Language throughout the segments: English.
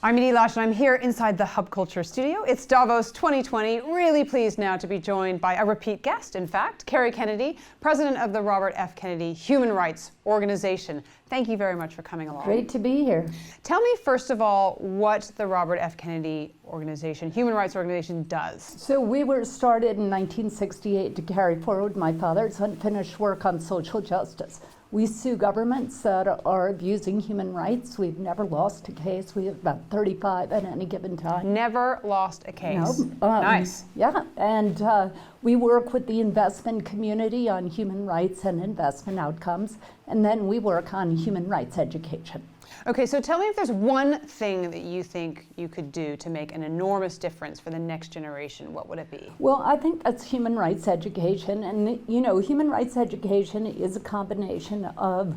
I'm Edie Lush, and I'm here inside the Hub Culture studio. It's Davos 2020. Really pleased now to be joined by a repeat guest, in fact, Kerry Kennedy, president of the Robert F. Kennedy Human Rights Organization. Thank you very much for coming along. Great to be here. Tell me, first of all, what the Robert F. Kennedy Organization, Human Rights Organization, does. So we were started in 1968 to carry forward my father's unfinished work on social justice. We sue governments that are abusing human rights. We've never lost a case. We have about 35 at any given time. Never lost a case. No. Nice. Yeah, and we work with the investment community on human rights and investment outcomes, and then we work on human rights education. Okay, so tell me if there's one thing that you think you could do to make an enormous difference for the next generation. What would it be? Well, I think that's human rights education. And, you know, human rights education is a combination of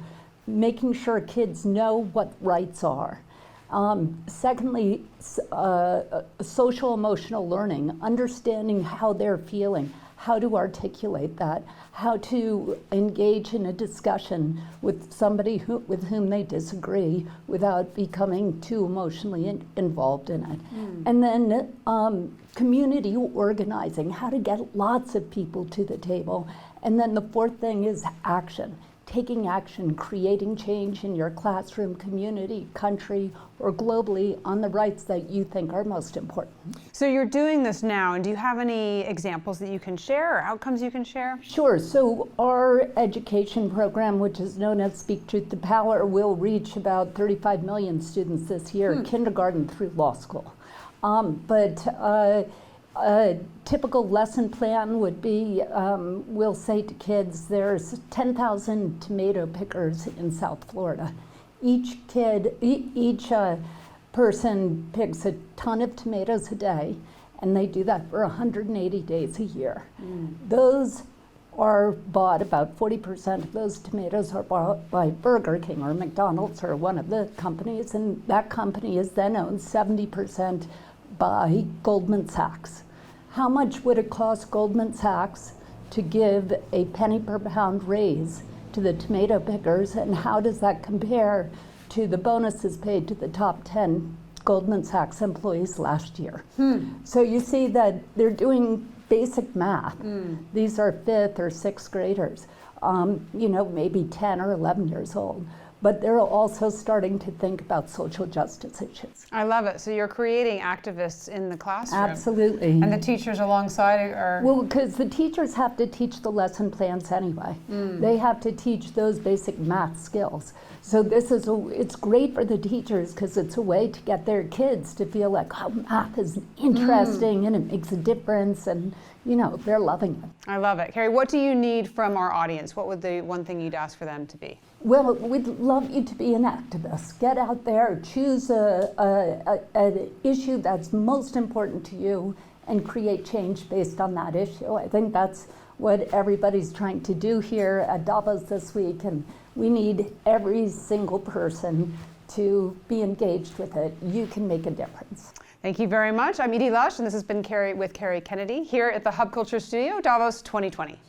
making sure kids know what rights are. Secondly, social emotional learning, understanding how they're feeling, how to articulate that, how to engage in a discussion with somebody with whom they disagree without becoming too emotionally involved in it. And then community organizing, how to get lots of people to the table. And then the fourth thing is action. Taking action, creating change in your classroom, community, country, or globally on the rights that you think are most important. So you're doing this now, and do you have any examples that you can share or outcomes you can share? Sure. So our education program, which is known as Speak Truth to Power, will reach about 35 million students this year, kindergarten through law school. A typical lesson plan would be, we'll say to kids, there's 10,000 tomato pickers in South Florida. Each person picks a ton of tomatoes a day, and they do that for 180 days a year. Those are bought, about 40% of those tomatoes are bought by Burger King or McDonald's or one of the companies, and that company is then owned 70% by Goldman Sachs. How much would it cost Goldman Sachs to give a penny per pound raise to the tomato pickers, and how does that compare to the bonuses paid to the top 10 Goldman Sachs employees last year? So you see that they're doing basic math. These are 5th or 6th graders, you know, maybe 10 or 11 years old. But they're also starting to think about social justice issues. I love it. So you're creating activists in the classroom. Absolutely. And the teachers alongside are... Well, because the teachers have to teach the lesson plans anyway. They have to teach those basic math skills. So it's great for the teachers because it's a way to get their kids to feel like, oh, math is interesting and it makes a difference, and you know, they're loving it. I love it. Kerry, what do you need from our audience? What would the one thing you'd ask for them to be? Well, we'd love you to be an activist. Get out there, choose an issue that's most important to you, and create change based on that issue. I think that's what everybody's trying to do here at Davos this week, and we need every single person to be engaged with it. You can make a difference. Thank you very much. I'm Edie Lush, and this has been Kerry with Kerry Kennedy here at the Hub Culture Studio, Davos 2020.